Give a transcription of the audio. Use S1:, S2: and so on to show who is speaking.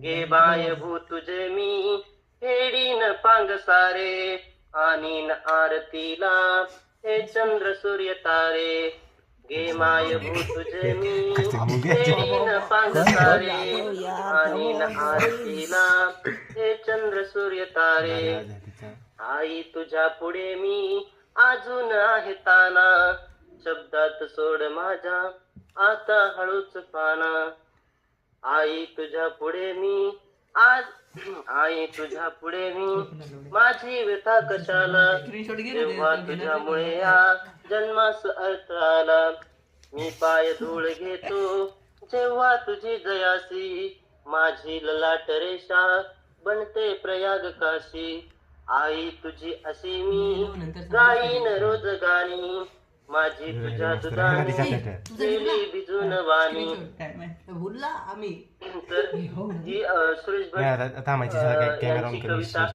S1: गे bye भू तुझे मी हेडीन पांग सारे आणीन आरतीला हे चंद्र सूर्य तारे गे माय भू तुझे मी हेडीन पांग सारे आणीन आरतीला हे चंद्र सूर्य तारे आई तुझ्या पुढे मी अजून आहे ताना शब्दात सोड माझ्या आता हळूच पाना आई तुझ्या पुढे मी आज आई तुझ्या पुढे मी माझी व्यथा कशाला जेव्हा तुझ्यामुळे या जन्मास अर्थ आला मी पाय धूळ घेतो जेव्हा तुझी जयासी माझी ललाट रेषा बनते प्रयाग काशी आई तुझी अशी मी गाईन रोज गाणी माझी तुझ्या दुधाने गेली भिजून वाणी
S2: बोलला आम्ही
S1: तर ही सुरेश भट यांची कविता